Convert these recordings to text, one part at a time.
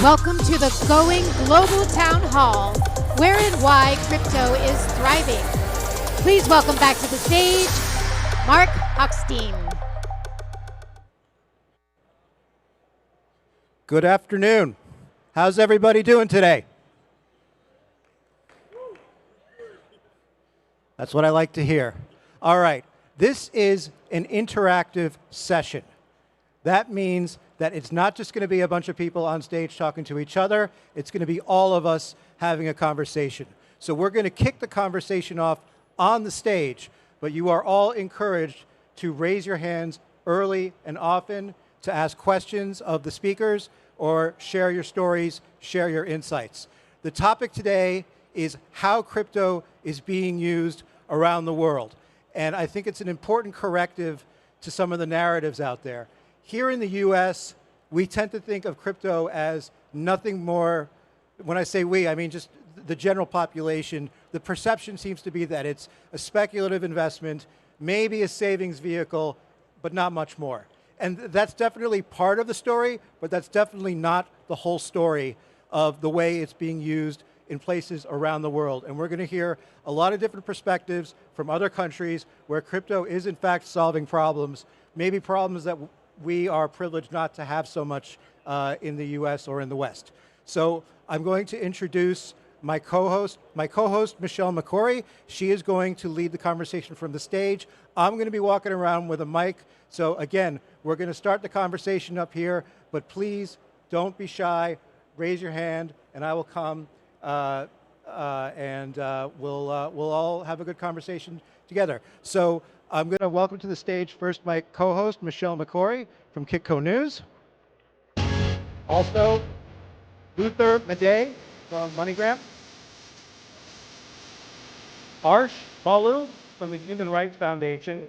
Welcome to the Going Global Town Hall, where and why crypto is thriving. Please welcome back to the stage, Mark Hochstein. Good afternoon. How's everybody doing today? That's what I like to hear. All right, this is an interactive session. That means that it's not just going to be a bunch of people on stage talking to each other, it's going to be all of us having a conversation. So we're going to kick the conversation off on the stage, but you are all encouraged to raise your hands early and often to ask questions of the speakers or share your stories, share your insights. The topic today is how crypto is being used around the world. And I think it's an important corrective to some of the narratives out there. Here in the US, we tend to think of crypto as nothing more. When I say we, I mean just the general population. The perception seems to be that it's a speculative investment, maybe a savings vehicle, but not much more. And that's definitely part of the story, but that's definitely not the whole story of the way it's being used in places around the world. And we're going to hear a lot of different perspectives from other countries where crypto is in fact solving problems, maybe problems that we are privileged not to have so much in the US or in the West. So I'm going to introduce my co-host, Michelle McCory. She is going to lead the conversation from the stage. I'm going to be walking around with a mic. So again, we're going to start the conversation up here, but please don't be shy. Raise your hand, and I will come, and we'll all have a good conversation together. So I'm going to welcome to the stage first my co-host, Michelle McCory from Kitco News. Also, Luther Madej from MoneyGram. Arsh Balu from the Human Rights Foundation.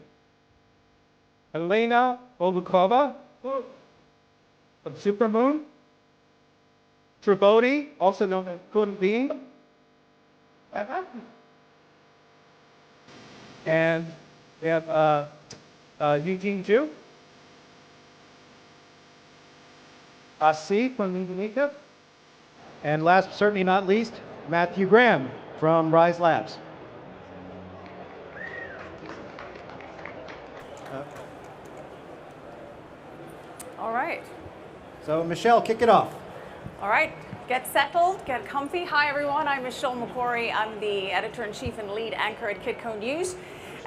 Elena Volukova from Supermoon. Tridbodi, also known as Kunbi. And we have Eugene Ju. Asi from Indonesia. And last, certainly not least, Matthew Graham from Rise Labs. All right. So Michelle, kick it off. All right. Get settled, get comfy. Hi, everyone. I'm Michelle McCory. I'm the editor-in-chief and lead anchor at Kitco News,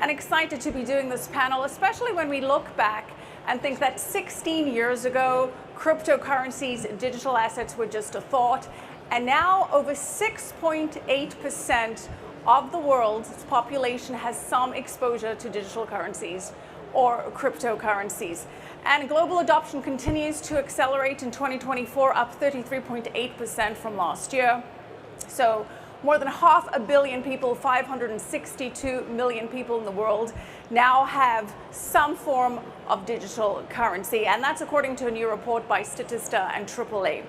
and excited to be doing this panel, especially when we look back and think that 16 years ago, cryptocurrencies, digital assets were just a thought, and now over 6.8% of the world's population has some exposure to digital currencies or cryptocurrencies. And global adoption continues to accelerate in 2024, up 33.8% from last year. So more than 500 million people, 562 million people in the world now have some form of digital currency. And that's according to a new report by Statista and AAA.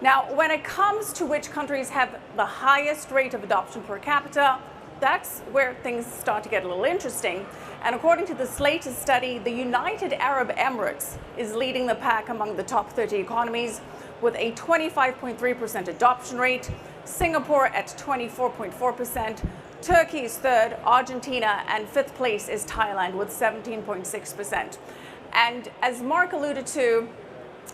Now, when it comes to which countries have the highest rate of adoption per capita, that's where things start to get a little interesting. And according to this latest study, the United Arab Emirates is leading the pack among the top 30 economies with a 25.3% adoption rate, Singapore at 24.4%, Turkey is third, Argentina, and fifth place is Thailand with 17.6%. And as Mark alluded to,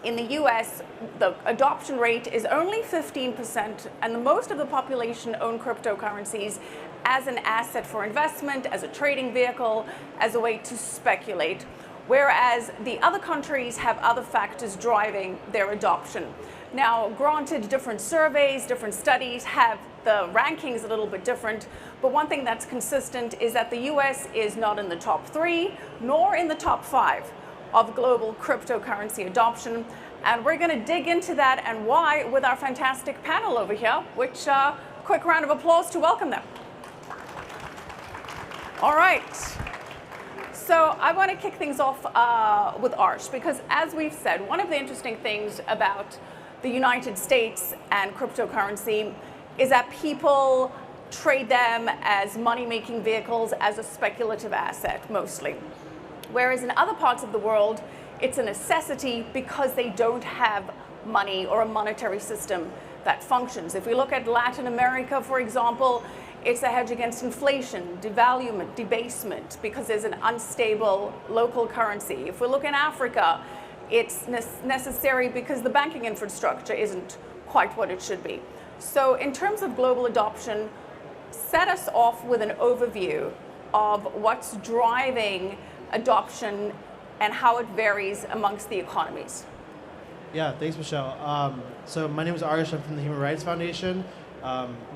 in the US, the adoption rate is only 15%, and most of the population own cryptocurrencies as an asset for investment, as a trading vehicle, as a way to speculate, whereas the other countries have other factors driving their adoption. Now, granted, different surveys, different studies have the rankings a little bit different, but one thing that's consistent is that the US is not in the top 3, nor in the top 5 of global cryptocurrency adoption. And we're going to dig into that and why with our fantastic panel over here, which quick round of applause to welcome them. All right. So I want to kick things off with Arsh, because as we've said, one of the interesting things about the United States and cryptocurrency is that people trade them as money-making vehicles, as a speculative asset mostly. Whereas in other parts of the world, it's a necessity because they don't have money or a monetary system that functions. If we look at Latin America, for example, it's a hedge against inflation, devaluation, debasement, because there's an unstable local currency. If we look in Africa, it's necessary because the banking infrastructure isn't quite what it should be. So in terms of global adoption, set us off with an overview of what's driving adoption and how it varies amongst the economies. Yeah, thanks, Michelle. So my name is Arish. I'm from the Human Rights Foundation.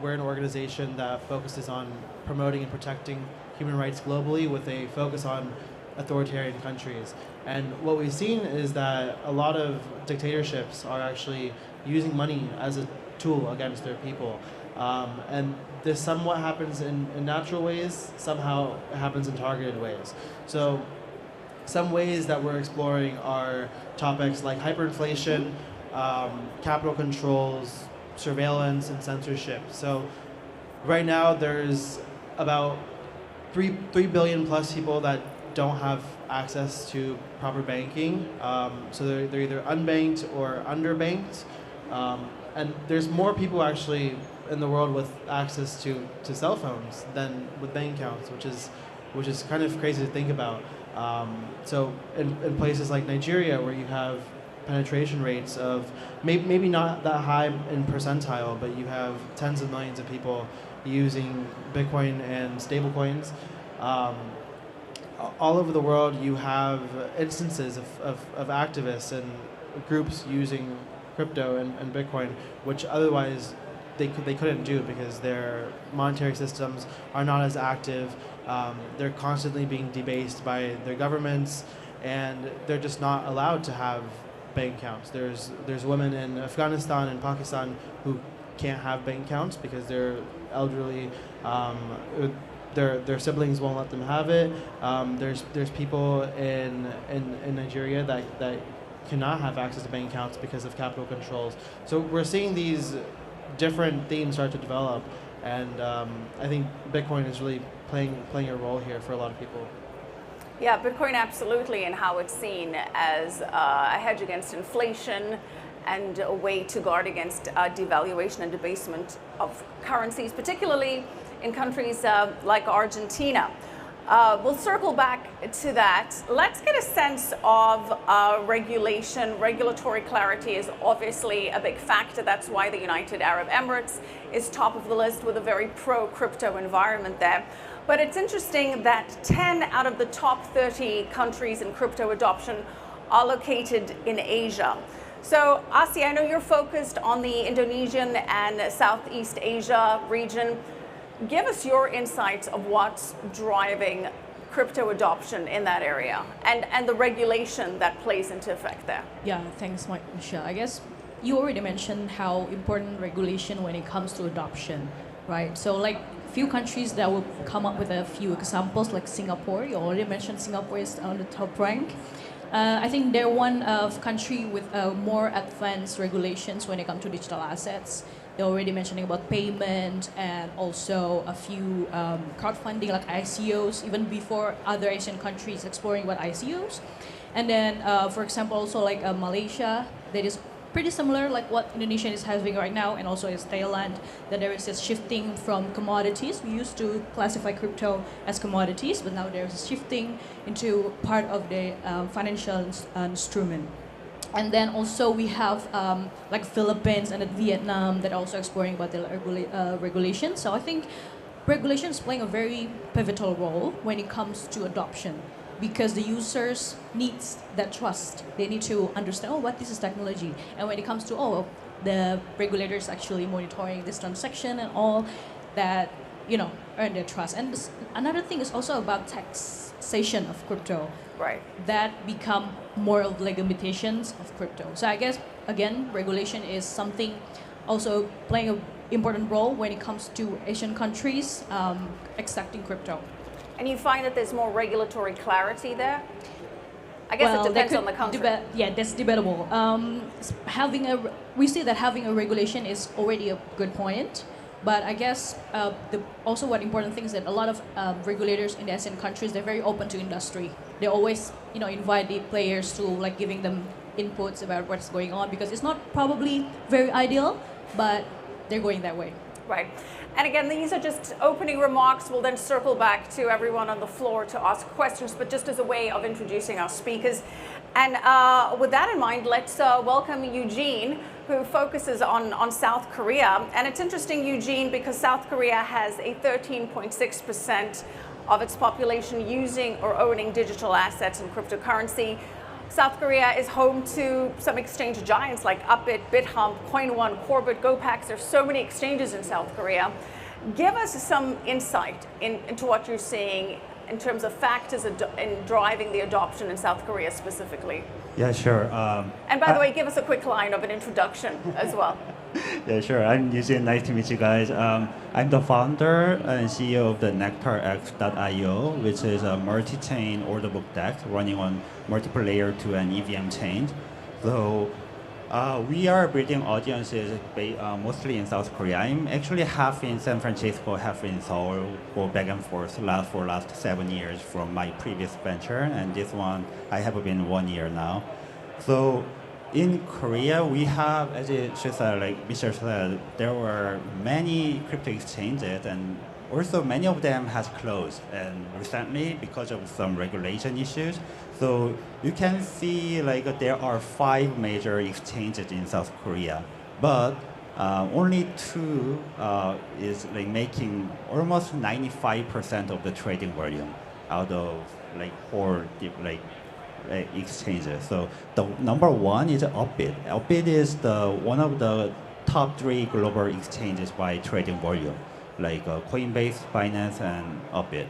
We're an organization that focuses on promoting and protecting human rights globally with a focus on authoritarian countries. And what we've seen is that a lot of dictatorships are actually using money as a tool against their people. And this somewhat happens in natural ways, somehow it happens in targeted ways. So some ways that we're exploring are topics like hyperinflation, capital controls, surveillance, and censorship. So right now there's about 3 billion plus people that don't have access to proper banking. So they're either unbanked or underbanked. And there's more people actually in the world with access to cell phones than with bank accounts, which is kind of crazy to think about. So in places like Nigeria, where you have penetration rates of maybe not that high in percentile, but you have tens of millions of people using Bitcoin and stablecoins. All over the world, you have instances of activists and groups using crypto and Bitcoin, which otherwise they couldn't do because their monetary systems are not as active. They're constantly being debased by their governments, and they're just not allowed to have bank accounts. There's women in Afghanistan and Pakistan who can't have bank accounts because they're elderly. Their siblings won't let them have it. There's people in Nigeria that cannot have access to bank accounts because of capital controls. So we're seeing these different themes start to develop, and I think Bitcoin is really playing a role here for a lot of people. Yeah, Bitcoin absolutely, and how it's seen as a hedge against inflation and a way to guard against devaluation and debasement of currencies, particularly in countries like Argentina. We'll circle back to that. Let's get a sense of regulation. Regulatory clarity is obviously a big factor. That's why the United Arab Emirates is top of the list with a very pro-crypto environment there. But it's interesting that 10 out of the top 30 countries in crypto adoption are located in Asia. So, Asi, I know you're focused on the Indonesian and Southeast Asia region. Give us your insights of what's driving crypto adoption in that area and the regulation that plays into effect there. Yeah, thanks, Michelle. I guess you already mentioned how important regulation when it comes to adoption, right? So like few countries that will come up with a few examples, like Singapore. You already mentioned Singapore is on the top rank. I think they're one of country with more advanced regulations when it comes to digital assets. They're already mentioning about payment and also a few crowdfunding like ICOs, even before other Asian countries exploring what ICOs. And then, for example, also like Malaysia, that is pretty similar like what Indonesia is having right now, and also is Thailand, that there is a shifting from commodities. We used to classify crypto as commodities, but now there's a shifting into part of the financial instrument. And then also we have like Philippines and Vietnam that are also exploring about the regulation. So I think regulation is playing a very pivotal role when it comes to adoption, because the users needs that trust. They need to understand, oh, what this is technology. And when it comes to, oh, the regulators actually monitoring this transaction and all that, you know, earn their trust. And another thing is also about taxation of crypto. Right. That become more of limitations of crypto. So I guess, again, regulation is something also playing an important role when it comes to Asian countries accepting crypto. And you find that there's more regulatory clarity there? I guess it depends on the country. Yeah, that's debatable. We see that having a regulation is already a good point. But I guess also what important thing is that a lot of regulators in the Asian countries, they're very open to industry. They always, invite the players to like giving them inputs about what's going on, because it's not probably very ideal, but they're going that way. Right. And again, these are just opening remarks. We'll then circle back to everyone on the floor to ask questions, but just as a way of introducing our speakers. And with that in mind, let's welcome Eugene, who focuses on South Korea. And it's interesting, Eugene, because South Korea has a 13.6% of its population using or owning digital assets and cryptocurrency. South Korea is home to some exchange giants like Upbit, BitHump, CoinOne, Corbit, GoPax. There's so many exchanges in South Korea. Give us some insight into what you're seeing in terms of factors in driving the adoption in South Korea specifically. Yeah, sure. And by the way, give us a quick line of an introduction as well. Yeah, sure. I'm Eugene. Nice to meet you guys. I'm the founder and CEO of the NectarX.io, which is a multi-chain order book DEX running on multiple layer 2 and EVM chains. So we are building audiences mostly in South Korea. I'm actually half in San Francisco, half in Seoul, go back and forth for last 7 years from my previous venture, and this one I have been 1 year now. So in Korea, we have, as she said, like Mr. said, there were many crypto exchanges, and also many of them has closed, and recently because of some regulation issues. So you can see like there are 5 major exchanges in South Korea, but only 2 is like making almost 95% of the trading volume out of like 4 exchanges. So the number 1 is Upbit. Upbit is one of the top 3 global exchanges by trading volume, like Coinbase, Binance, and Upbit.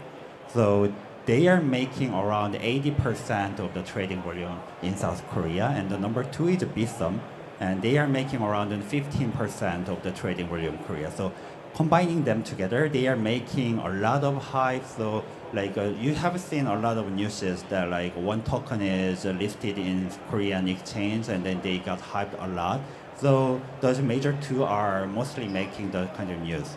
So they are making around 80% of the trading volume in South Korea, and the number 2 is Bitsum, and they are making around 15% of the trading volume in Korea. So combining them together, they are making a lot of hype. So like you have seen a lot of news that like one token is listed in Korean exchange, and then they got hyped a lot. So those major 2 are mostly making the kind of news.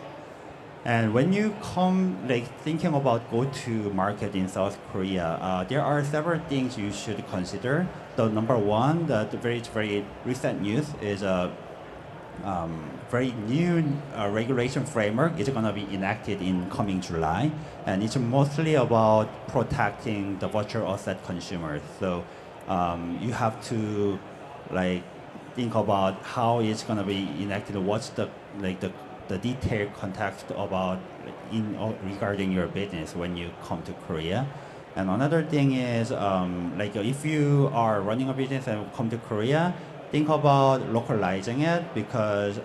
And when you come like thinking about go-to market in South Korea, there are several things you should consider. The number 1, the very recent news is a very new regulation framework is going to be enacted in coming July, and it's mostly about protecting the virtual asset consumers. So you have to like think about how it's going to be enacted. What's the detailed context about regarding your business when you come to Korea. And another thing is like if you are running a business and come to Korea, think about localizing it, because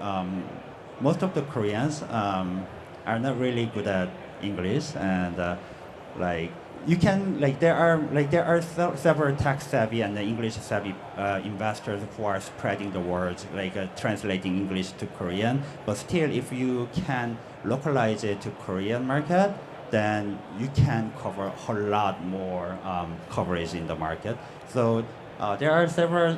most of the Koreans are not really good at English, and like you can there are several tech savvy and English savvy investors who are spreading the words, translating English to Korean. But still, if you can localize it to Korean market, then you can cover a whole lot more coverage in the market. So there are several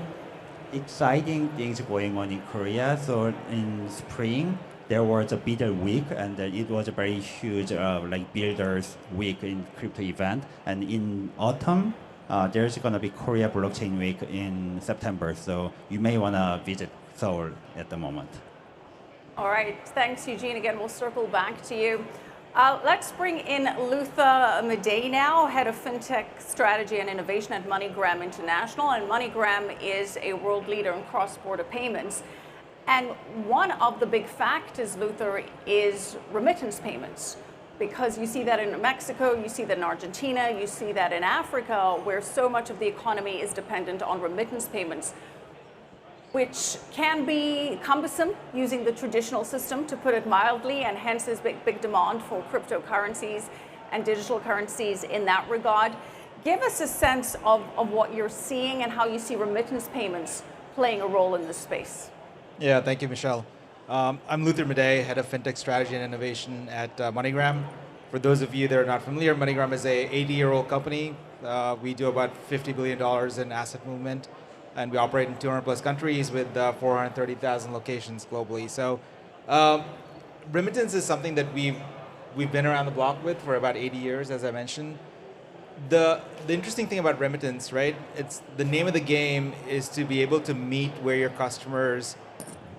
exciting things going on in Korea. So in spring, there was a Builder Week, and it was a very huge Builders Week in crypto event. And in autumn, there's going to be Korea Blockchain Week in September. So you may want to visit Seoul at the moment. All right, thanks, Eugene. Again, we'll circle back to you. Let's bring in Luther Midday now, Head of FinTech Strategy and Innovation at MoneyGram International. And MoneyGram is a world leader in cross-border payments. And one of the big factors, Luther, is remittance payments. Because you see that in Mexico, you see that in Argentina, you see that in Africa, where so much of the economy is dependent on remittance payments, which can be cumbersome using the traditional system, to put it mildly, and hence there's big demand for cryptocurrencies and digital currencies in that regard. Give us a sense of what you're seeing and how you see remittance payments playing a role in this space. Yeah, thank you, Michelle. I'm Luther Midday, Head of FinTech Strategy and Innovation at MoneyGram. For those of you that are not familiar, MoneyGram is a 80-year-old company. We do about $50 billion in asset movement, and we operate in 200 plus countries with 430,000 locations globally. So remittance is something that we've been around the block with for about 80 years, as I mentioned. the interesting thing about remittance, right? It's the name of the game is to be able to meet where your customers,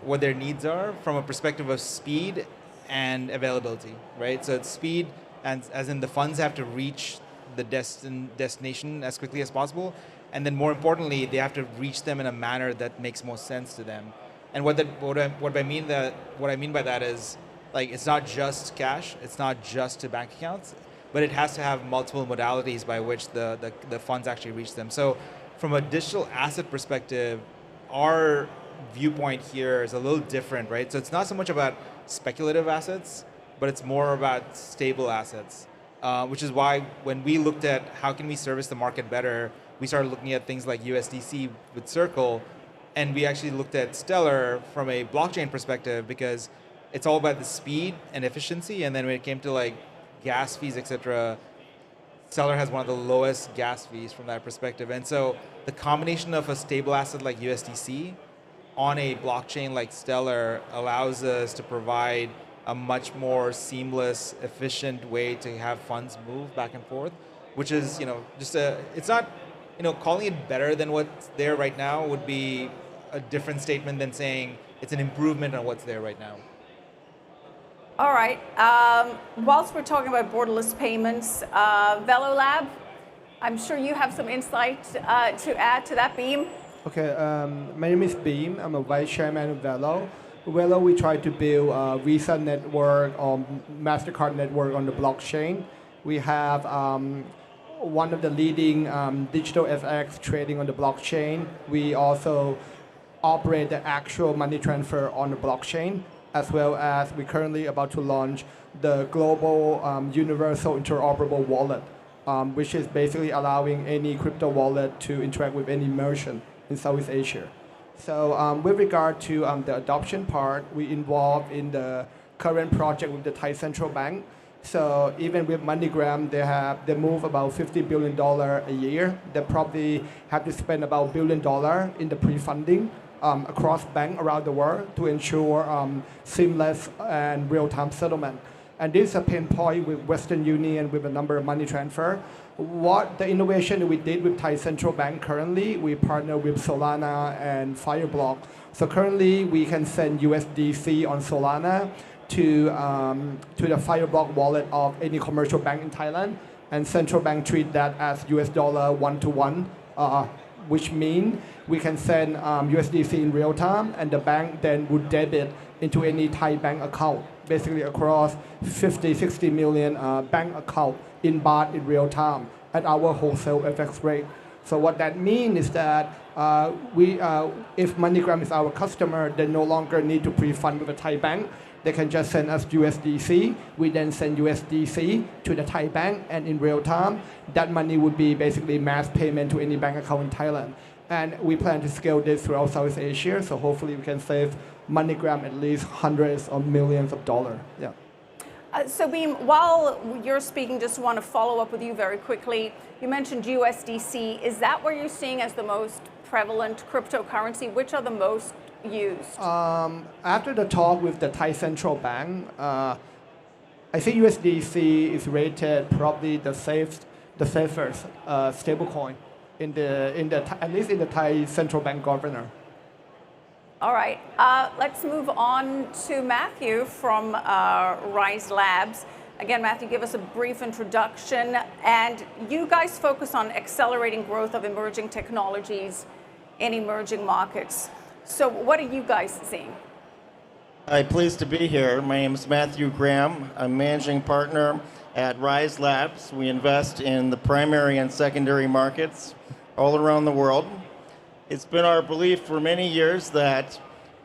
what their needs are from a perspective of speed and availability, right? So it's speed, and as in the funds have to reach the destination as quickly as possible, and then more importantly, they have to reach them in a manner that makes most sense to them. And what I mean by that is, like, it's not just cash, it's not just to bank accounts, but it has to have multiple modalities by which the funds actually reach them. So from a digital asset perspective, our viewpoint here is a little different, right? So it's not so much about speculative assets, but it's more about stable assets, which is why when we looked at how can we service the market better, we started looking at things like USDC with Circle, and we actually looked at Stellar from a blockchain perspective because it's all about the speed and efficiency, and then when it came to like gas fees, etc., Stellar has one of the lowest gas fees from that perspective. And so the combination of a stable asset like USDC on a blockchain like Stellar allows us to provide a much more seamless, efficient way to have funds move back and forth, which is, it's not, calling it better than what's there right now would be a different statement than saying it's an improvement on what's there right now. All right. Whilst we're talking about borderless payments, VeloLab, I'm sure you have some insight to add to that, Beam. Okay, my name is Beam. I'm a vice chairman of Velo. Velo, we try to build a Visa network or MasterCard network on the blockchain. We have one of the leading digital FX trading on the blockchain. We also operate the actual money transfer on the blockchain, as well as we're currently about to launch the global universal interoperable wallet, which is basically allowing any crypto wallet to interact with any merchant in Southeast Asia. So with regard to the adoption part, we involved in the current project with the Thai Central Bank. So even with MoneyGram, they move about $50 billion a year. They probably have to spend about $1 billion in the pre-funding across banks around the world to ensure seamless and real-time settlement. And this is a pain point with Western Union with a number of money transfer. What the innovation that we did with Thai Central Bank currently, we partner with Solana and Fireblock. So currently we can send USDC on Solana to the Fireblock wallet of any commercial bank in Thailand, and Central Bank treat that as US dollar one-to-one, which means we can send USDC in real time, and the bank then would debit into any Thai bank account, basically across 50, 60 million bank account in baht in real time at our wholesale FX rate. So what that means is that if MoneyGram is our customer, they no longer need to pre-fund with a Thai bank. They can just send us USDC. We then send USDC to the Thai bank, and in real time, that money would be basically mass payment to any bank account in Thailand. And we plan to scale this throughout Southeast Asia, so hopefully we can save MoneyGram at least hundreds of millions of dollars. Yeah. So Beam, while you're speaking, just want to follow up with you very quickly. You mentioned USDC. Is that what you're seeing as the most prevalent cryptocurrency? Which are the most used? After the talk with the Thai Central Bank, I think USDC is rated probably the safest stablecoin at least in the Thai Central Bank governor. All right, let's move on to Matthew from Rise Labs. Again, Matthew, give us a brief introduction. And you guys focus on accelerating growth of emerging technologies in emerging markets. So what are you guys seeing? Hi, pleased to be here. My name is Matthew Graham. I'm managing partner at Rise Labs. We invest in the primary and secondary markets all around the world. It's been our belief for many years that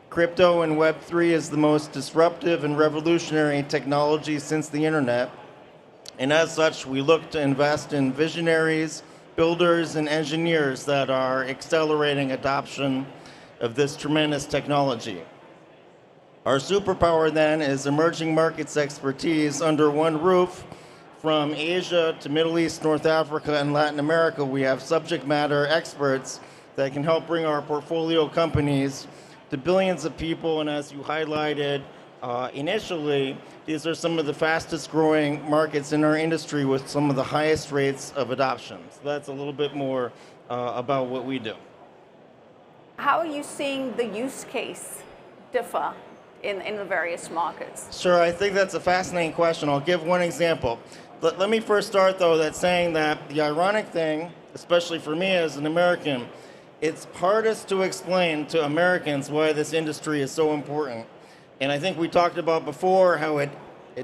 crypto and Web3 is the most disruptive and revolutionary technology since the internet. And as such, we look to invest in visionaries, builders, and engineers that are accelerating adoption of this tremendous technology. Our superpower then is emerging markets expertise under one roof. From Asia to Middle East, North Africa, and Latin America, we have subject matter experts that can help bring our portfolio companies to billions of people, and as you highlighted, Initially, these are some of the fastest growing markets in our industry with some of the highest rates of adoption. So that's a little bit more about what we do. How are you seeing the use case differ in the various markets? Sure, I think that's a fascinating question. I'll give one example. Let me first start, though, that saying that the ironic thing, especially for me as an American, it's hardest to explain to Americans why this industry is so important. And I think we talked about before how it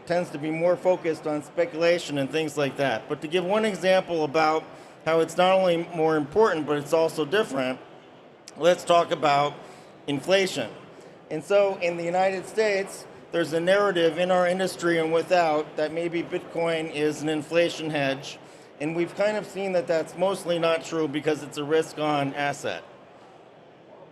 tends to be more focused on speculation and things like that. But to give one example about how it's not only more important, but it's also different, let's talk about inflation. And so in the United States, there's a narrative in our industry and without that maybe Bitcoin is an inflation hedge. And we've kind of seen that that's mostly not true because it's a risk-on asset.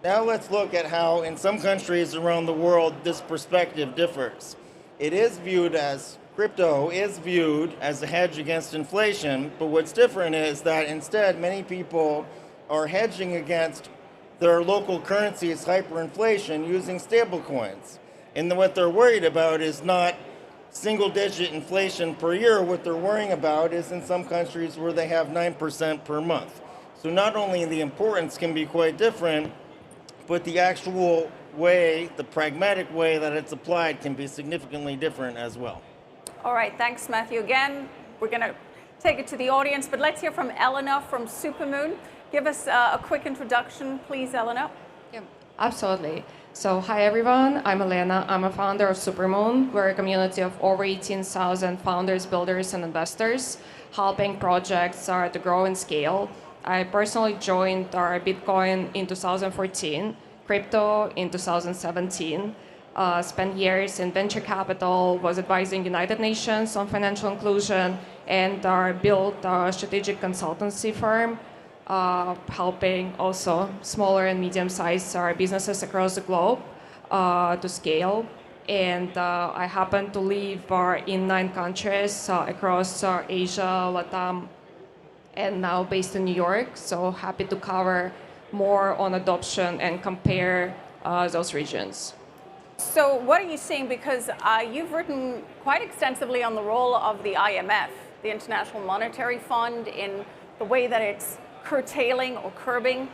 Now let's look at how in some countries around the world this perspective differs. It is viewed as, crypto is viewed as a hedge against inflation, but what's different is that instead many people are hedging against their local currency's hyperinflation using stablecoins. And what they're worried about is not single-digit inflation per year. What they're worrying about is in some countries where they have 9% per month. So not only the importance can be quite different, but the actual way, the pragmatic way that it's applied can be significantly different as well. All right, thanks, Matthew. Again, we're going to take it to the audience, but let's hear from Eleanor from Supermoon. Give us a quick introduction, please, Eleanor. Yeah, absolutely. So, hi everyone, I'm Elena. I'm a founder of Supermoon. We're a community of over 18,000 founders, builders, and investors, helping projects to grow and scale. I personally joined Bitcoin in 2014, crypto in 2017, spent years in venture capital, was advising United Nations on financial inclusion, and built a strategic consultancy firm, helping also smaller and medium-sized businesses across the globe to scale. And I happen to live in 9 countries across Asia, Latam, and now based in New York, so happy to cover more on adoption and compare those regions. So what are you seeing? Because you've written quite extensively on the role of the IMF, the International Monetary Fund, in the way that it's curtailing or curbing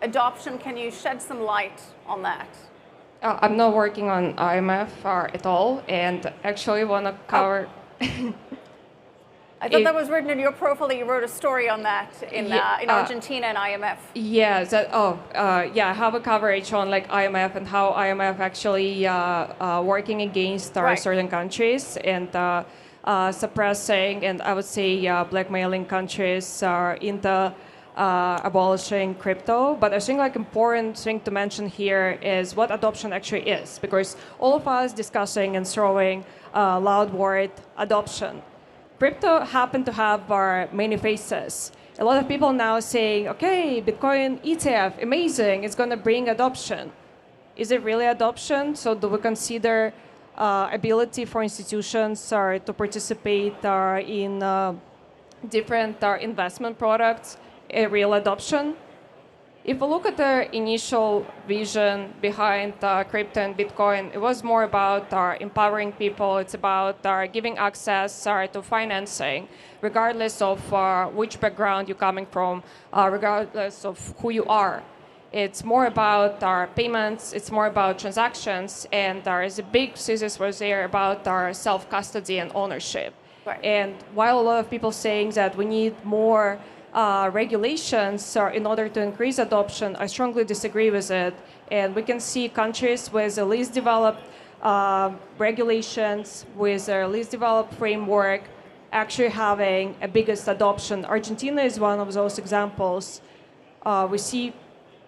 adoption. Can you shed some light on that? I'm not working on IMF at all, and actually want to cover... I thought that was written in your profile that you wrote a story on that in Argentina and IMF. Yeah, I have a coverage on like IMF and how IMF actually working against certain countries and suppressing and I would say blackmailing countries into abolishing crypto. But I think like important thing to mention here is what adoption actually is, because all of us discussing and throwing loud word adoption. Crypto happen to have many faces. A lot of people now saying, okay, Bitcoin ETF, amazing, it's going to bring adoption. Is it really adoption? So do we consider ability for institutions to participate in different investment products a real adoption? If we look at the initial vision behind crypto and Bitcoin, it was more about empowering people. It's about giving access to financing, regardless of which background you're coming from, regardless of who you are. It's more about payments, it's more about transactions, and there is a big thesis was there about self-custody and ownership. Right. And while a lot of people saying that we need more regulations in order to increase adoption, I strongly disagree with it. And we can see countries with the least developed regulations, with a least developed framework, actually having a biggest adoption. Argentina is one of those examples. We see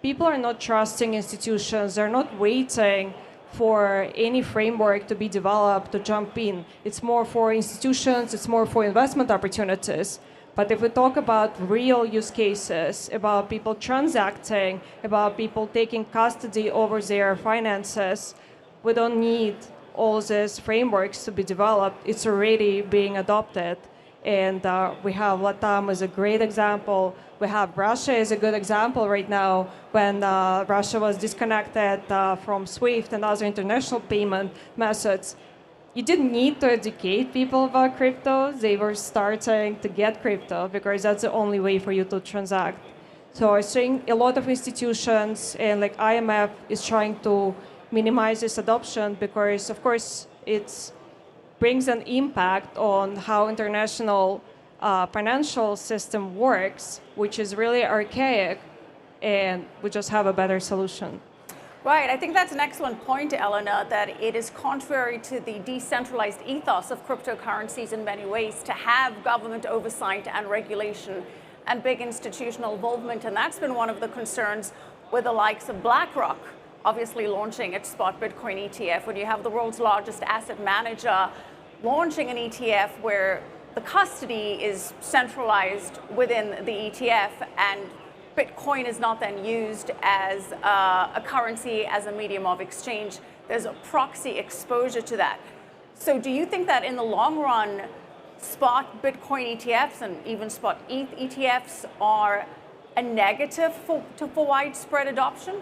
people are not trusting institutions. They're not waiting for any framework to be developed to jump in. It's more for institutions, it's more for investment opportunities. But if we talk about real use cases, about people transacting, about people taking custody over their finances, we don't need all these frameworks to be developed. It's already being adopted. And we have Latam as a great example We have Russia is a good example right now when Russia was disconnected from SWIFT and other international payment methods. You didn't need to educate people about crypto. They were starting to get crypto because that's the only way for you to transact. So I think a lot of institutions and like IMF is trying to minimize this adoption because, of course, it brings an impact on how international financial system works, which is really archaic, and we just have a better solution. Right, I think that's an excellent point, Elena, that it is contrary to the decentralized ethos of cryptocurrencies in many ways to have government oversight and regulation and big institutional involvement. And that's been one of the concerns with the likes of BlackRock, obviously launching its spot Bitcoin ETF, when you have the world's largest asset manager launching an ETF where the custody is centralized within the ETF and Bitcoin is not then used as a currency, as a medium of exchange. There's a proxy exposure to that. So do you think that in the long run, spot Bitcoin ETFs and even spot ETH ETFs are a negative for widespread adoption?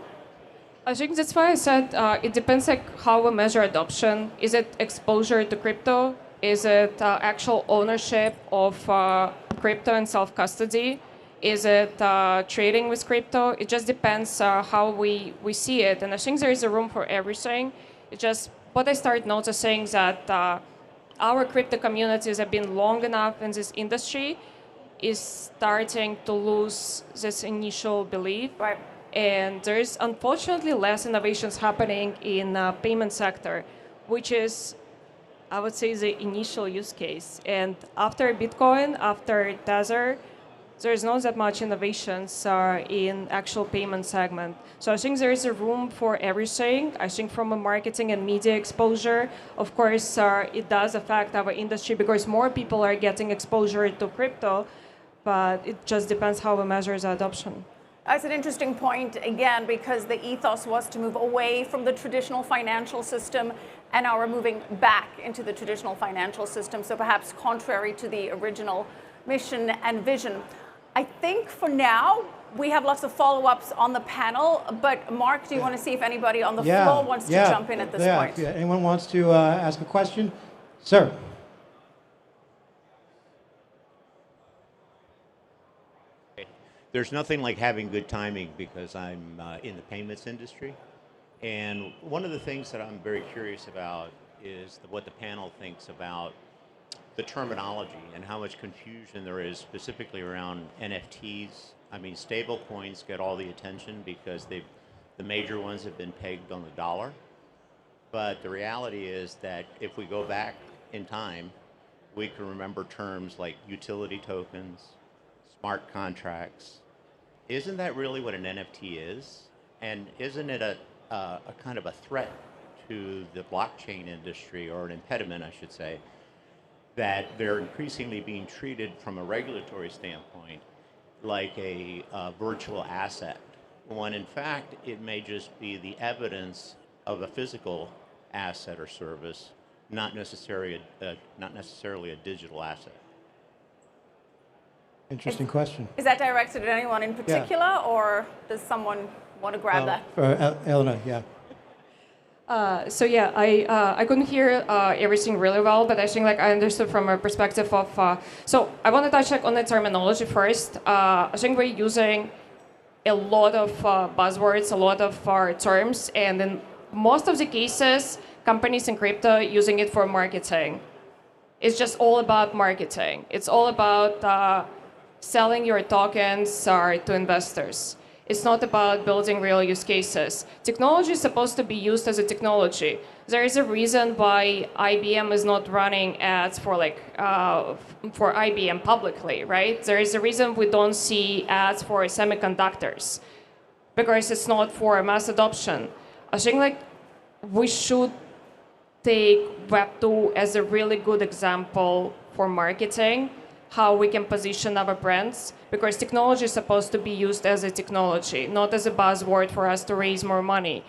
I think that's why I said it depends like how we measure adoption. Is it exposure to crypto? Is it actual ownership of crypto and self-custody? Is it trading with crypto? It just depends how we see it. And I think there is a room for everything. It's just what I start noticing that our crypto communities have been long enough in this industry is starting to lose this initial belief. Right. And there's unfortunately less innovations happening in payment sector, which is, I would say, the initial use case. And after Bitcoin, after Tether, there's not that much innovations in actual payment segment. So I think there is a room for everything. I think from a marketing and media exposure, of course, it does affect our industry because more people are getting exposure to crypto, but it just depends how we measure the adoption. That's an interesting point, again, because the ethos was to move away from the traditional financial system, and now we're moving back into the traditional financial system, so perhaps contrary to the original mission and vision. I think for now, we have lots of follow-ups on the panel, but Mark, do you want to see if anybody on the floor wants to jump in at this point? Yeah. Anyone wants to ask a question? Sir. There's nothing like having good timing because I'm in the payments industry. And one of the things that I'm very curious about is what the panel thinks about the terminology and how much confusion there is specifically around NFTs. I mean, stable coins get all the attention because the major ones have been pegged on the dollar. But the reality is that if we go back in time, we can remember terms like utility tokens, smart contracts. Isn't that really what an NFT is? And isn't it a kind of a threat to the blockchain industry, or an impediment, I should say, that they're increasingly being treated from a regulatory standpoint like a virtual asset, when in fact it may just be the evidence of a physical asset or service, not necessarily a digital asset? Interesting question. Is that directed at anyone in particular, or does someone want to grab that? For Elena, yeah. So yeah, I couldn't hear everything really well, but I think like I understood from a perspective of. So I want to touch on the terminology first. I think we're using a lot of buzzwords, a lot of terms, and in most of the cases, companies in crypto using it for marketing. It's just all about marketing. It's all about selling your tokens to investors. It's not about building real use cases. Technology is supposed to be used as a technology. There is a reason why IBM is not running ads for for IBM publicly, right? There is a reason we don't see ads for semiconductors, because it's not for mass adoption. I think like we should take Web2 as a really good example for marketing, how we can position our brands, because technology is supposed to be used as a technology, not as a buzzword for us to raise more money.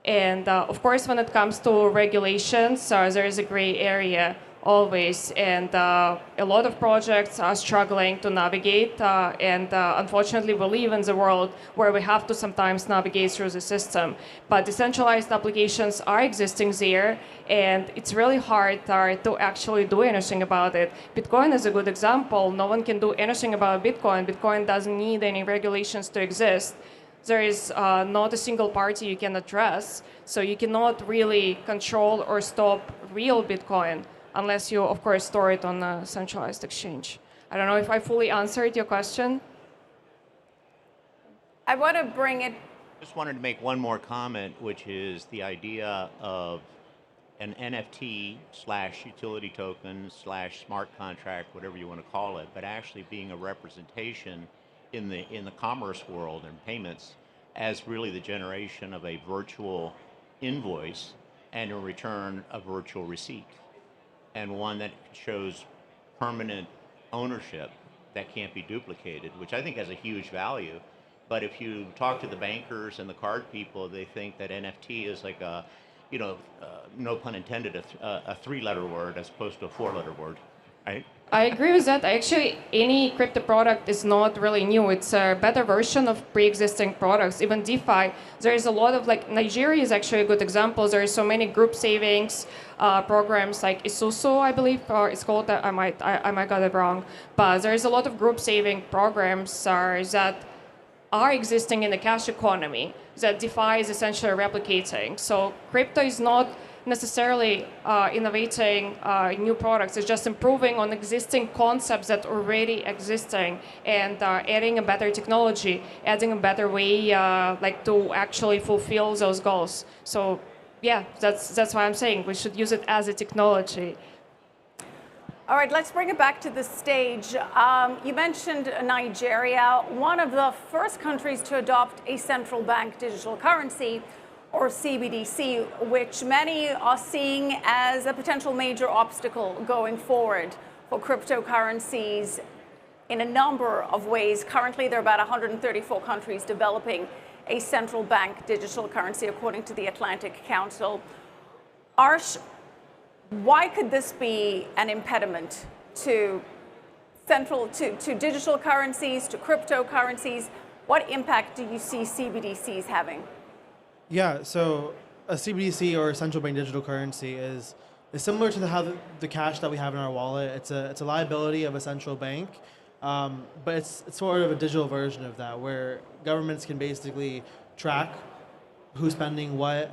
And of course, when it comes to regulations, there is a gray area. always. And a lot of projects are struggling to navigate. And unfortunately, we live in the world where we have to sometimes navigate through the system. But decentralized applications are existing there, and it's really hard to actually do anything about it. Bitcoin is a good example. No one can do anything about Bitcoin. Bitcoin doesn't need any regulations to exist. There is not a single party you can address, so you cannot really control or stop real Bitcoin unless you, of course, store it on a centralized exchange. I don't know if I fully answered your question. I want to bring it. Just wanted to make one more comment, which is the idea of an NFT / utility token / smart contract, whatever you want to call it, but actually being a representation in the commerce world and payments as really the generation of a virtual invoice and in return a virtual receipt, and one that shows permanent ownership that can't be duplicated, which I think has a huge value. But if you talk to the bankers and the card people, they think that NFT is like a, no pun intended, a 3-letter word as opposed to a 4-letter word, right? I agree with that. Actually, any crypto product is not really new. It's a better version of pre-existing products. Even DeFi, there is a lot of, Nigeria is actually a good example. There are so many group savings programs like Isusu, I believe, or it's called. I might got it wrong. But there is a lot of group saving programs that are existing in the cash economy that DeFi is essentially replicating. So crypto is not necessarily innovating new products. It's just improving on existing concepts that are already existing and adding a better technology, adding a better way to actually fulfill those goals. So yeah, that's why I'm saying we should use it as a technology. All right, let's bring it back to the stage. You mentioned Nigeria, one of the first countries to adopt a central bank digital currency, or CBDC, which many are seeing as a potential major obstacle going forward for cryptocurrencies in a number of ways. Currently, there are about 134 countries developing a central bank digital currency, according to the Atlantic Council. Arsh, why could this be an impediment to digital currencies, to cryptocurrencies? What impact do you see CBDCs having? Yeah, so a CBDC or central bank digital currency is similar to how the cash that we have in our wallet. It's a liability of a central bank, but it's sort of a digital version of that, where governments can basically track who's spending what.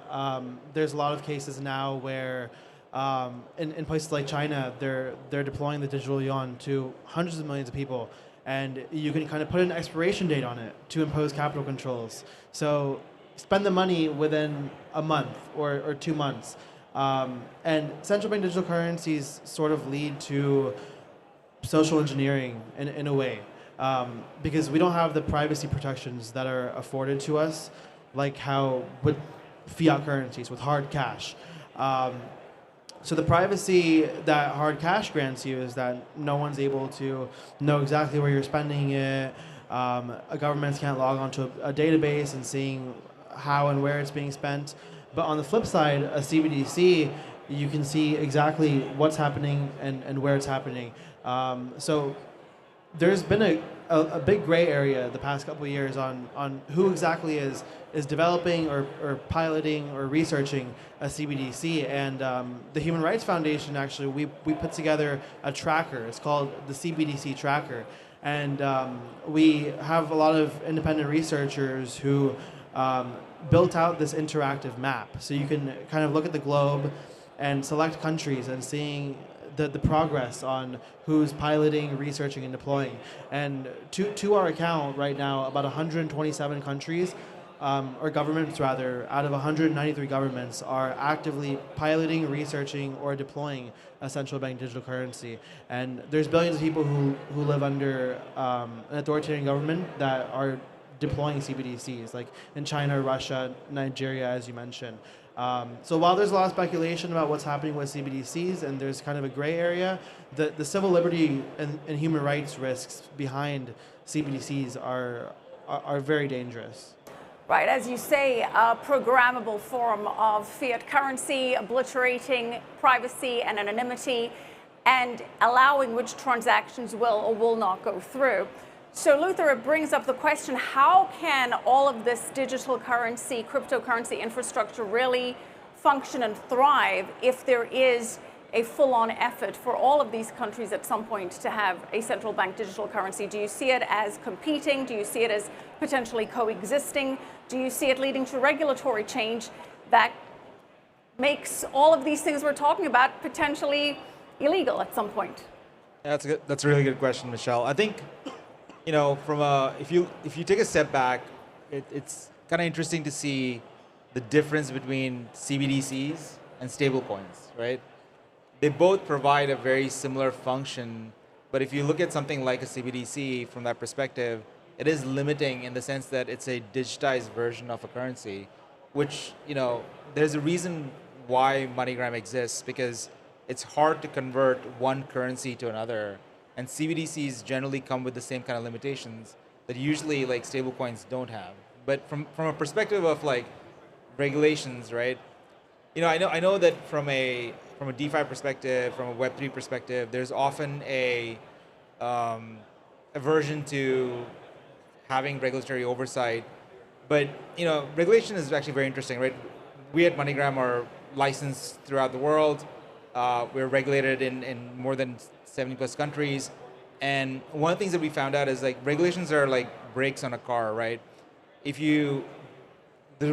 There's a lot of cases now where in places like China, they're deploying the digital yuan to hundreds of millions of people, and you can kind of put an expiration date on it to impose capital controls. So spend the money within a month or 2 months. And central bank digital currencies sort of lead to social engineering in a way, because we don't have the privacy protections that are afforded to us, like how with fiat currencies, with hard cash. So the privacy that hard cash grants you is that no one's able to know exactly where you're spending it. Governments can't log onto a database and seeing how and where it's being spent. But on the flip side, a CBDC, you can see exactly what's happening and where it's happening. So there's been a big gray area the past couple of years on who exactly is developing or piloting or researching a CBDC. And the Human Rights Foundation, actually, we put together a tracker. It's called the CBDC Tracker. And we have a lot of independent researchers who built out this interactive map. So you can kind of look at the globe and select countries and seeing the progress on who's piloting, researching, and deploying. And to our account right now, about 127 countries, or governments rather, out of 193 governments are actively piloting, researching, or deploying a central bank digital currency. And there's billions of people who live under an authoritarian government that are deploying CBDCs, like in China, Russia, Nigeria, as you mentioned. So while there's a lot of speculation about what's happening with CBDCs, and there's kind of a gray area, the civil liberty and human rights risks behind CBDCs are very dangerous. Right, as you say, a programmable form of fiat currency, obliterating privacy and anonymity, and allowing which transactions will or will not go through. So Luther, it brings up the question, how can all of this digital currency, cryptocurrency infrastructure really function and thrive if there is a full-on effort for all of these countries at some point to have a central bank digital currency? Do you see it as competing? Do you see it as potentially coexisting? Do you see it leading to regulatory change that makes all of these things we're talking about potentially illegal at some point? Yeah, that's a really good question, Michelle. I think, you know, if you take a step back, it's kind of interesting to see the difference between CBDCs and stablecoins, right? They both provide a very similar function, but if you look at something like a CBDC from that perspective, it is limiting in the sense that it's a digitized version of a currency, which, you know, there's a reason why MoneyGram exists, because it's hard to convert one currency to another, and CBDCs generally come with the same kind of limitations that usually like stablecoins don't have. But from a perspective of like regulations, right? You know, I know that from a DeFi perspective, from a Web3 perspective, there's often a aversion to having regulatory oversight. But you know, regulation is actually very interesting, right? We at MoneyGram are licensed throughout the world. We're regulated in more than 70 plus countries. And one of the things that we found out is like regulations are like brakes on a car, right? The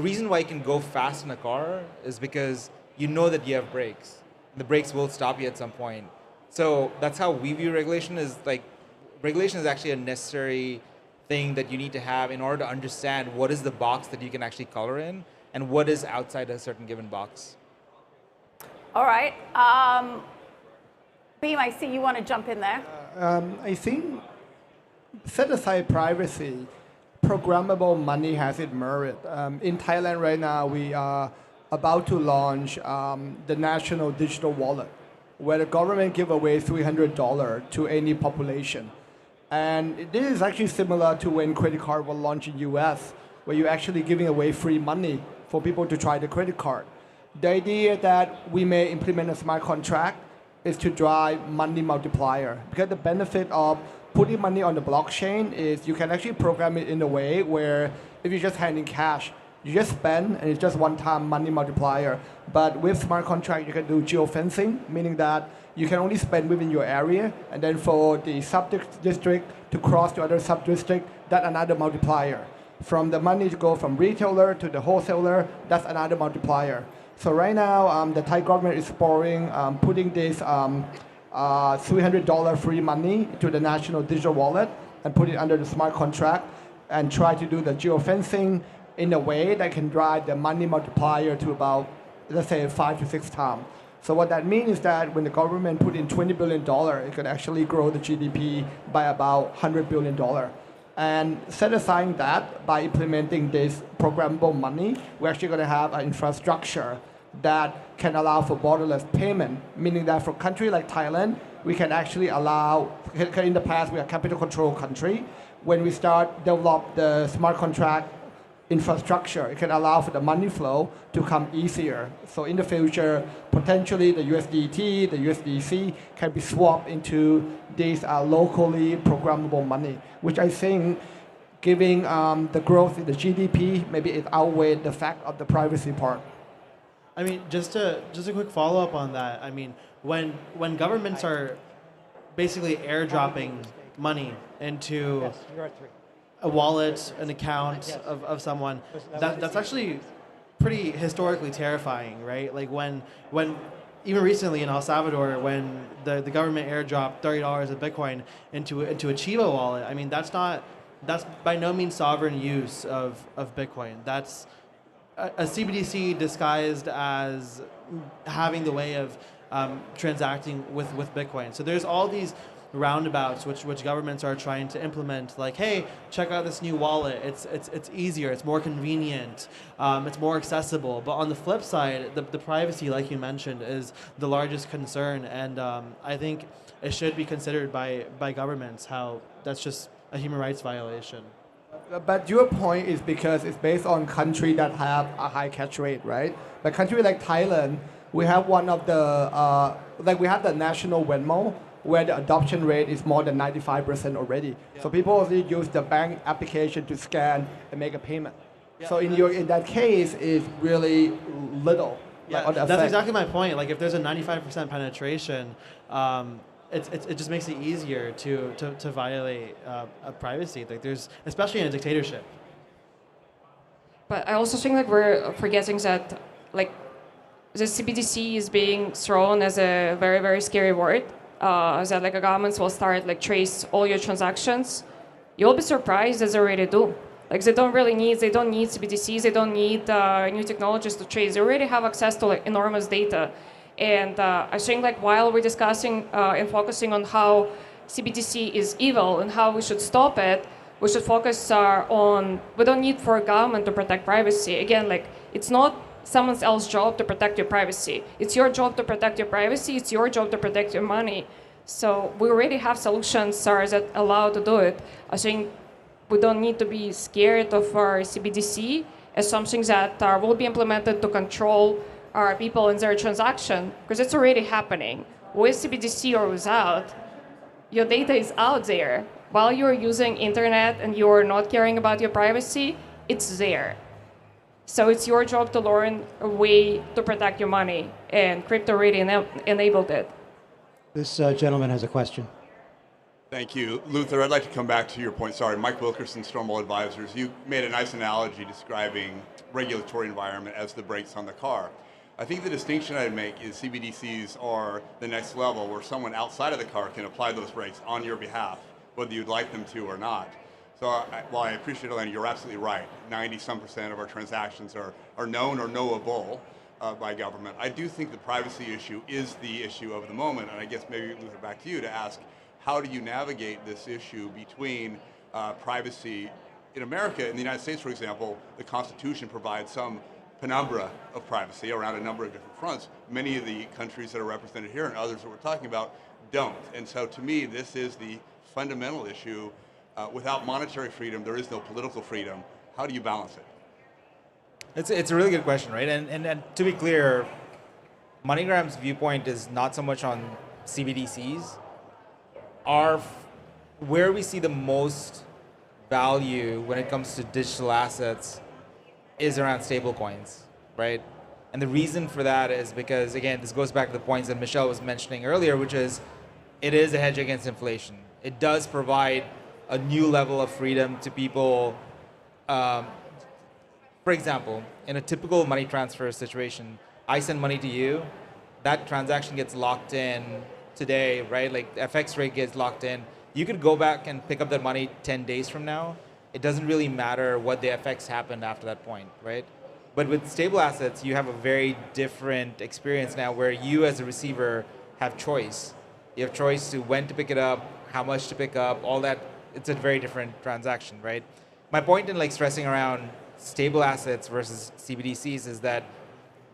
reason why you can go fast in a car is because you know that you have brakes. The brakes will stop you at some point. So that's how we view regulation, is like regulation is actually a necessary thing that you need to have in order to understand what is the box that you can actually color in and what is outside a certain given box. All right. Beam, I see you want to jump in there. I think, set aside privacy, programmable money has its merit. In Thailand right now, we are about to launch the national digital wallet, where the government give away $300 to any population. And this is actually similar to when credit card was launched in US, where you're actually giving away free money for people to try the credit card. The idea that we may implement a smart contract is to drive money multiplier, because the benefit of putting money on the blockchain is you can actually program it in a way where if you're just handing cash, you just spend and it's just one-time money multiplier. But with smart contract, you can do geofencing, meaning that you can only spend within your area, and then for the sub-district to cross to other sub-district, that's another multiplier. From the money to go from retailer to the wholesaler, that's another multiplier. So right now, the Thai government is exploring putting this $300 free money to the national digital wallet and put it under the smart contract and try to do the geofencing in a way that can drive the money multiplier to about, let's say, 5 to 6 times. So what that means is that when the government put in $20 billion, it could actually grow the GDP by about $100 billion. And set aside that, by implementing this programmable money, we're actually going to have an infrastructure that can allow for borderless payment, meaning that for a country like Thailand, we can actually allow, in the past we are a capital control country, when we start develop the smart contract infrastructure, it can allow for the money flow to come easier. So in the future, potentially the USDT, the USDC can be swapped into these locally programmable money, which I think, giving the growth in the GDP, maybe it outweighed the fact of the privacy part. I mean, just a quick follow-up on that. I mean, when governments are basically airdropping money into a wallet, an account of someone, that's actually pretty historically terrifying, right? Like when even recently in El Salvador, when the government airdropped $30 of Bitcoin into a Chivo wallet, I mean, that's by no means sovereign use of Bitcoin. That's a CBDC disguised as having the way of transacting with Bitcoin. So there's all these roundabouts which governments are trying to implement, like, hey, check out this new wallet. It's easier, it's more convenient, it's more accessible. But on the flip side, the privacy, like you mentioned, is the largest concern, and I think it should be considered by governments how that's just a human rights violation. But your point is because it's based on country that have a high catch rate, right? But country like Thailand, We have one of the, like we have the national Venmo, where the adoption rate is more than 95% already. Yeah. So people already use the bank application to scan and make a payment. So in that case, it's really little. Yeah, like, that's exactly my point. Like if there's a 95% penetration, it just makes it easier to violate privacy. Like there's, especially in a dictatorship. But I also think like we're forgetting that like the CBDC is being thrown as a very, very scary word. That like governments will start like trace all your transactions. You'll be surprised as they already do. Like they don't need CBDCs, they don't need new technologies to trace. They already have access to like enormous data. And I think like while we're discussing and focusing on how CBDC is evil and how we should stop it, we should focus on, we don't need for a government to protect privacy. Again, like it's not someone else's job to protect your privacy. It's your job to protect your privacy, it's your job to protect your money. So we already have solutions that allow to do it. I think we don't need to be scared of our CBDC as something that will be implemented to control our people in their transaction, because it's already happening. With CBDC or without, your data is out there. While you're using internet and you're not caring about your privacy, it's there. So it's your job to learn a way to protect your money, and crypto really enabled it. This gentleman has a question. Thank you. Luther, I'd like to come back to your point. Sorry, Mike Wilkerson, Stonewall Advisors. You made a nice analogy describing regulatory environment as the brakes on the car. I think the distinction I'd make is CBDCs are the next level where someone outside of the car can apply those brakes on your behalf, whether you'd like them to or not. So while I appreciate, Elena, you're absolutely right. 90-some% of our transactions are known or knowable by government. I do think the privacy issue is the issue of the moment, and I guess maybe, Luther, back to you to ask, how do you navigate this issue between privacy in America? In the United States, for example, the Constitution provides some penumbra of privacy around a number of different fronts. Many of the countries that are represented here and others that we're talking about don't. And so to me, this is the fundamental issue. Without monetary freedom, there is no political freedom. How do you balance it? It's a really good question, right? And to be clear, MoneyGram's viewpoint is not so much on CBDCs. Where we see the most value when it comes to digital assets is around stablecoins, right? And the reason for that is because, again, this goes back to the points that Michelle was mentioning earlier, which is it is a hedge against inflation. It does provide a new level of freedom to people. For example, in a typical money transfer situation, I send money to you, that transaction gets locked in today, right? Like the FX rate gets locked in. You could go back and pick up that money 10 days from now. It doesn't really matter what the FX happened after that point, right? But with stable assets, you have a very different experience now where you as a receiver have choice. You have choice to when to pick it up, how much to pick up, all that. It's a very different transaction, right? My point in like stressing around stable assets versus CBDCs is that,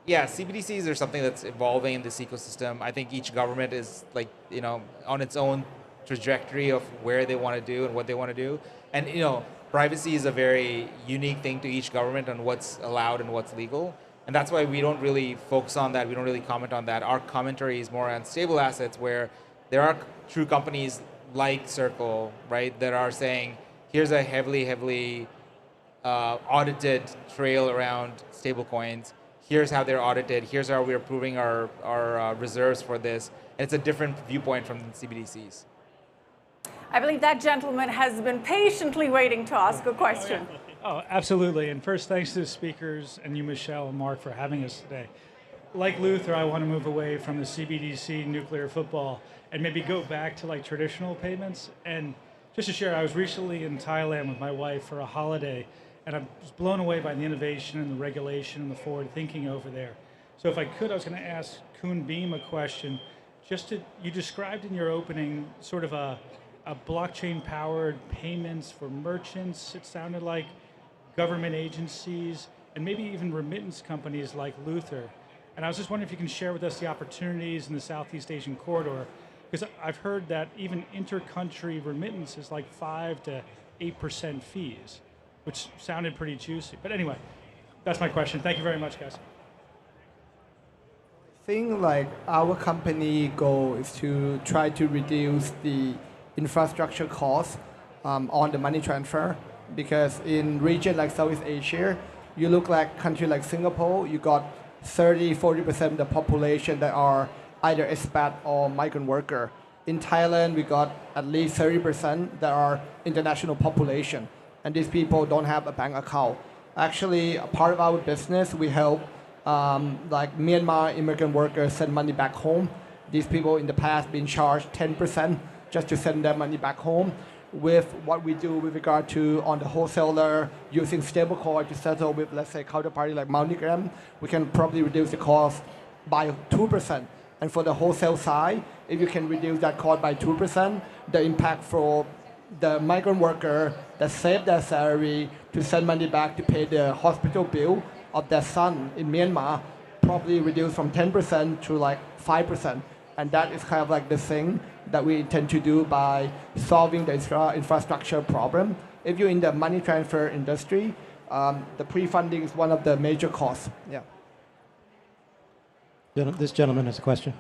yeah, CBDCs are something that's evolving in this ecosystem. I think each government is like, you know, on its own trajectory of where they want to do and what they want to do. And, you know, privacy is a very unique thing to each government on what's allowed and what's legal. And that's why we don't really focus on that. We don't really comment on that. Our commentary is more on stable assets where there are true companies like Circle, right, that are saying, here's a heavily audited trail around stablecoins. Here's how they're audited. Here's how we're approving our reserves for this. And it's a different viewpoint from CBDCs. I believe that gentleman has been patiently waiting to ask a question. Oh, absolutely. And first, thanks to the speakers and you, Michelle and Mark, for having us today. Like Luther, I want to move away from the CBDC nuclear football and maybe go back to like traditional payments. And just to share, I was recently in Thailand with my wife for a holiday, and I was blown away by the innovation and the regulation and the forward thinking over there. So if I could, I was going to ask Kun Beam a question. You described in your opening sort of a blockchain-powered payments for merchants, it sounded like, government agencies, and maybe even remittance companies like Luther. And I was just wondering if you can share with us the opportunities in the Southeast Asian corridor, because I've heard that even inter-country remittance is like 5 to 8% fees, which sounded pretty juicy. But anyway, that's my question. Thank you very much, guys. think like our company goal is to try to reduce the infrastructure costs on the money transfer, because in region like Southeast Asia, you look like country like Singapore, you got 30-40% of the population that are either expat or migrant worker. In Thailand, we got at least 30% that are international population, and these people don't have a bank account. Actually, a part of our business, we help like Myanmar immigrant workers send money back home. These people in the past been charged 10% just to send their money back home. With what we do with regard to on the wholesaler using stablecoin to settle with, let's say, counterparty like MoneyGram, we can probably reduce the cost by 2%. And for the wholesale side, if you can reduce that cost by 2%, the impact for the migrant worker that saved their salary to send money back to pay the hospital bill of their son in Myanmar probably reduced from 10% to like 5%. And that is kind of like the thing that we intend to do by solving the infrastructure problem. If you're in the money transfer industry, the pre-funding is one of the major costs. Yeah. This gentleman has a question.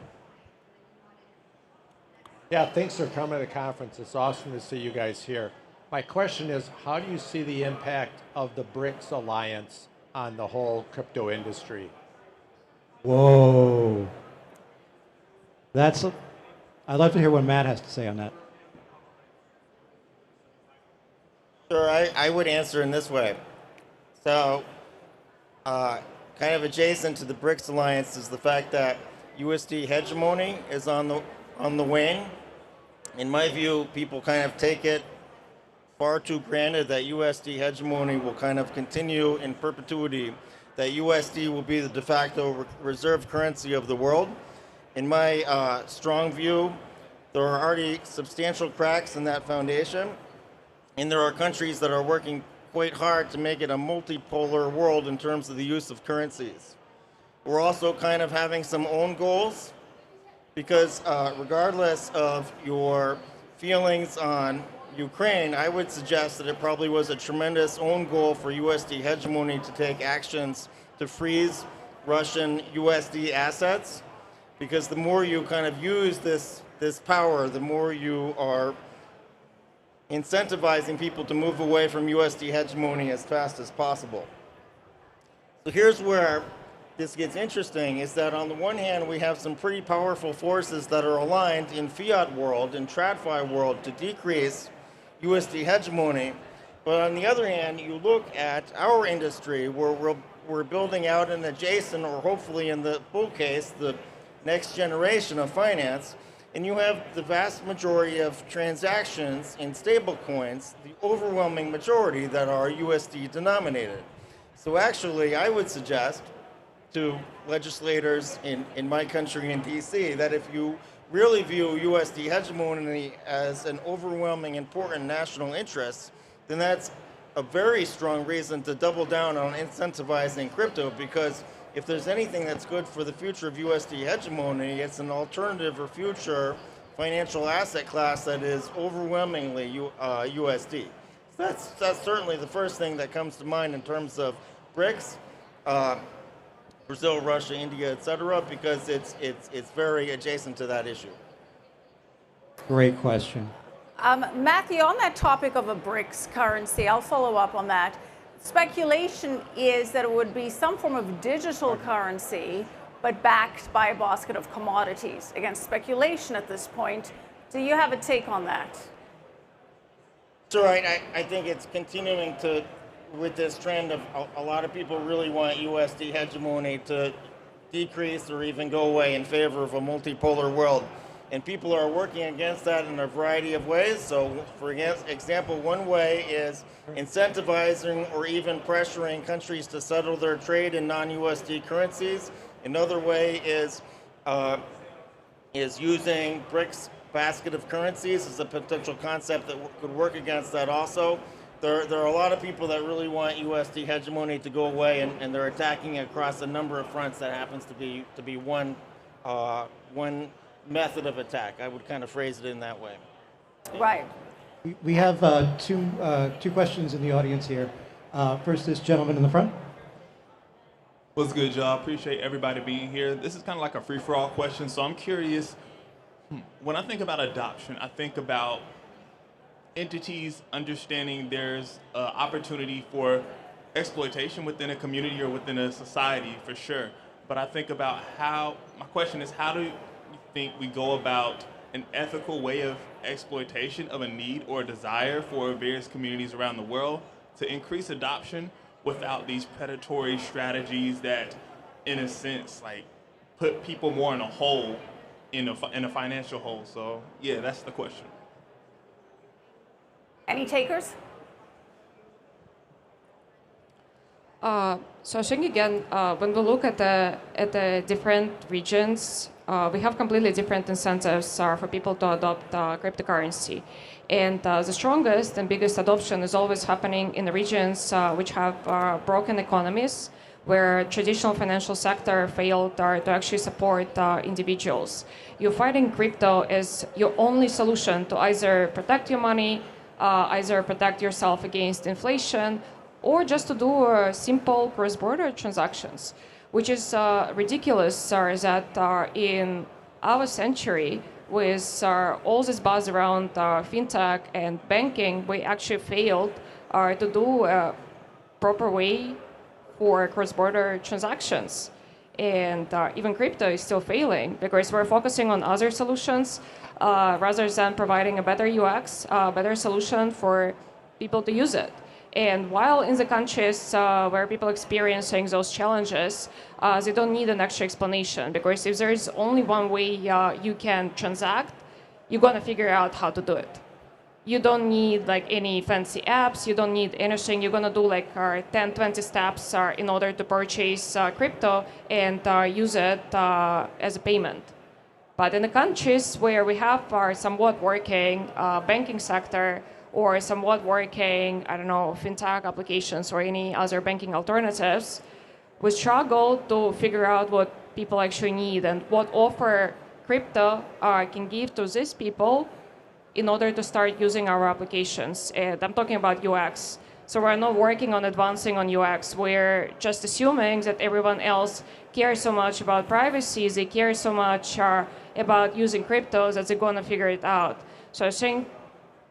Yeah, thanks for coming to the conference. It's awesome to see you guys here. My question is, how do you see the impact of the BRICS alliance on the whole crypto industry? Whoa. I'd love to hear what Matt has to say on that. Sure, I would answer in this way. So, kind of adjacent to the BRICS alliance is the fact that USD hegemony is on the wane. In my view, people kind of take it far too granted that USD hegemony will kind of continue in perpetuity, that USD will be the de facto reserve currency of the world. In my strong view, there are already substantial cracks in that foundation, and there are countries that are working quite hard to make it a multipolar world in terms of the use of currencies. We're also kind of having some own goals, because regardless of your feelings on Ukraine, I would suggest that it probably was a tremendous own goal for USD hegemony to take actions to freeze Russian USD assets. Because the more you kind of use this power, the more you are incentivizing people to move away from USD hegemony as fast as possible. So here's where this gets interesting, is that on the one hand, we have some pretty powerful forces that are aligned in fiat world, in TradFi world, to decrease USD hegemony. But on the other hand, you look at our industry, where we're building out an adjacent, or hopefully in the bull case, the next generation of finance, and you have the vast majority of transactions in stable coins, the overwhelming majority that are USD denominated. So actually, I would suggest to legislators in my country in DC that if you really view USD hegemony as an overwhelming important national interest, then that's a very strong reason to double down on incentivizing crypto, because if there's anything that's good for the future of USD hegemony, it's an alternative or future financial asset class that is overwhelmingly USD. So that's certainly the first thing that comes to mind in terms of BRICS, Brazil, Russia, India, etc., because it's very adjacent to that issue. Great question. Matthew, on that topic of a BRICS currency, I'll follow up on that. Speculation is that it would be some form of digital currency, but backed by a basket of commodities. Again, speculation at this point. Do you have a take on that? Sure, I think it's continuing to, with this trend of a lot of people really want USD hegemony to decrease or even go away in favor of a multipolar world. And people are working against that in a variety of ways. So, for example, one way is incentivizing or even pressuring countries to settle their trade in non-USD currencies. Another way is using BRICS basket of currencies as a potential concept that could work against that also. There are a lot of people that really want USD hegemony to go away, and they're attacking across a number of fronts. That happens to be one method of attack. I would kind of phrase it in that way. Right. We have two questions in the audience here. First, this gentleman in the front. What's good, y'all? Appreciate everybody being here. This is kind of like a free-for-all question, so I'm curious. When I think about adoption, I think about entities understanding there's opportunity for exploitation within a community or within a society, for sure. But I think about my question is, how do you think we go about an ethical way of exploitation of a need or a desire for various communities around the world to increase adoption without these predatory strategies that, in a sense, like put people more in a hole, in a financial hole? So yeah, that's the question. Any takers? So I think again, when we look at the different regions, we have completely different incentives for people to adopt cryptocurrency. And the strongest and biggest adoption is always happening in the regions which have broken economies, where traditional financial sector failed to actually support individuals. You're finding crypto as your only solution to either protect your money, either protect yourself against inflation, or just to do simple cross-border transactions, which is ridiculous that in our century, with all this buzz around fintech and banking, we actually failed to do a proper way for cross-border transactions. And even crypto is still failing because we're focusing on other solutions rather than providing a better UX, better solution for people to use it. And while in the countries where people are experiencing those challenges, they don't need an extra explanation, because if there is only one way you can transact, you're going to figure out how to do it. You don't need like any fancy apps, you don't need anything. You're going to do like 10, 20 steps in order to purchase crypto and use it as a payment. But in the countries where we have our somewhat working banking sector, or somewhat working, I don't know, fintech applications or any other banking alternatives, we struggle to figure out what people actually need and what offer crypto can give to these people in order to start using our applications. And I'm talking about UX. So we're not working on advancing on UX. We're just assuming that everyone else cares so much about privacy, they care so much about using cryptos that they're going to figure it out. So I think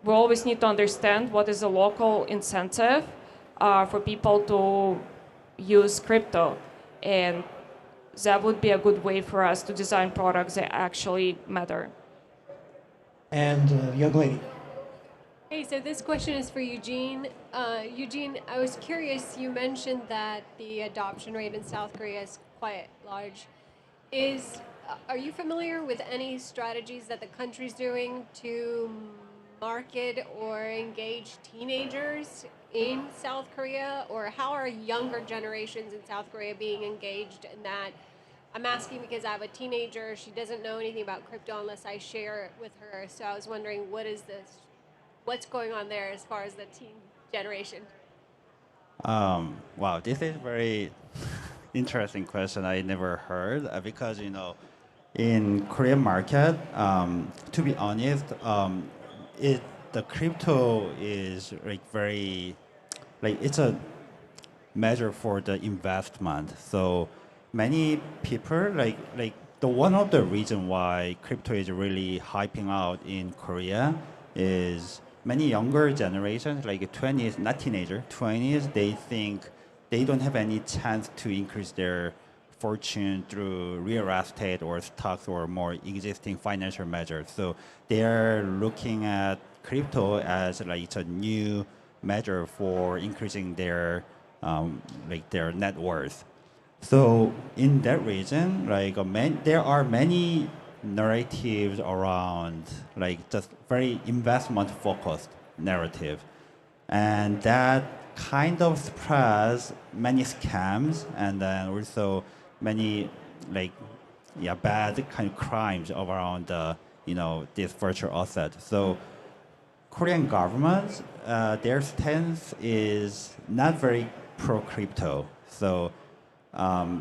we always need to understand what is the local incentive for people to use crypto. And that would be a good way for us to design products that actually matter. And young lady. Hey, so this question is for Eugene. Eugene, I was curious, you mentioned that the adoption rate in South Korea is quite large. Are you familiar with any strategies that the country's doing to market or engage teenagers in South Korea, or how are younger generations in South Korea being engaged in that? I'm asking because I have a teenager, she doesn't know anything about crypto unless I share it with her, so I was wondering what's going on there as far as the teen generation? Wow, this is very interesting question I never heard because, in Korean market, to be honest, the crypto is it's a measure for the investment. So many people one of the reason why crypto is really hyping out in Korea is many younger generations, like 20s, not teenager, 20s, they think they don't have any chance to increase their fortune through real estate or stocks or more existing financial measures. So they're looking at crypto as it's a new measure for increasing their their net worth. So in that reason, there are many narratives around just very investment focused narrative, and that kind of spreads many scams and then also many bad kind of crimes around this virtual asset. So Korean government, their stance is not very pro crypto. So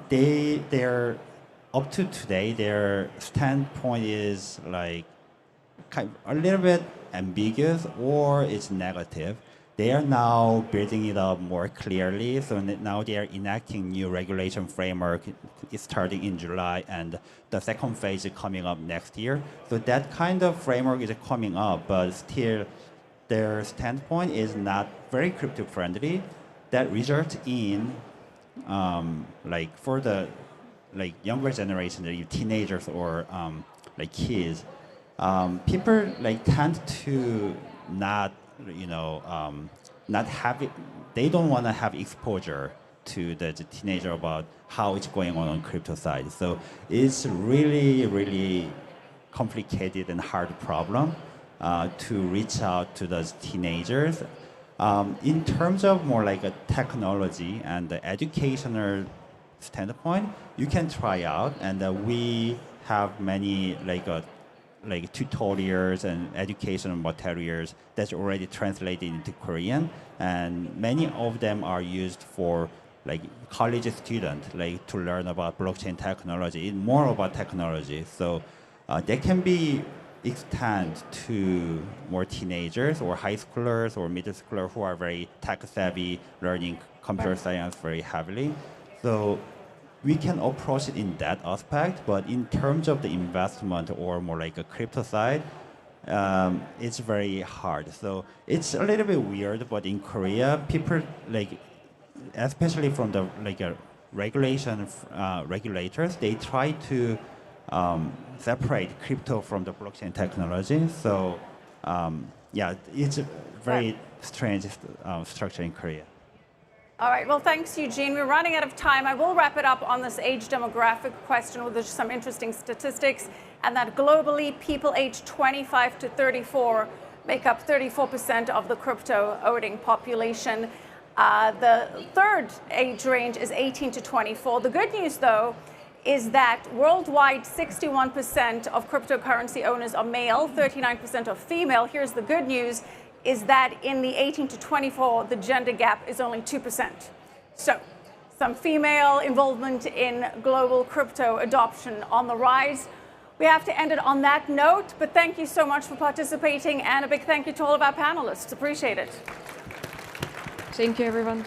they're up to today, their standpoint is kind of a little bit ambiguous or it's negative. they are now building it up more clearly. So now they are enacting new regulation framework. It's starting in July, and the second phase is coming up next year. So that kind of framework is coming up, but still their standpoint is not very crypto friendly. That results in like for the like younger generation, the teenagers or like kids, people like tend to not not have it. They don't want to have exposure to the teenager about how it's going on crypto side. So it's really, really complicated and hard problem to reach out to those teenagers. In terms of more like a technology and the educational standpoint, you can try out, and we have many like tutorials and educational materials that's already translated into Korean, and many of them are used for like college students, like to learn about blockchain technology, more about technology. So they can be extended to more teenagers or high schoolers or middle schoolers who are very tech savvy, learning computer science very heavily. So we can approach it in that aspect, but in terms of the investment or more like a crypto side, it's very hard. So it's a little bit weird, but in Korea, people like, especially from the like regulators, they try to separate crypto from the blockchain technology. So yeah, it's a very strange structure in Korea. All right, well, thanks, Eugene. We're running out of time. I will wrap it up on this age demographic question with just some interesting statistics, and that globally, people aged 25 to 34 make up 34% of the crypto owning population. The third age range is 18 to 24. The good news, though, is that worldwide, 61% of cryptocurrency owners are male, 39% are female. Here's the good news, is that in the 18 to 24, the gender gap is only 2%. So some female involvement in global crypto adoption on the rise. We have to end it on that note, but thank you so much for participating, and a big thank you to all of our panelists. Appreciate it. Thank you, everyone.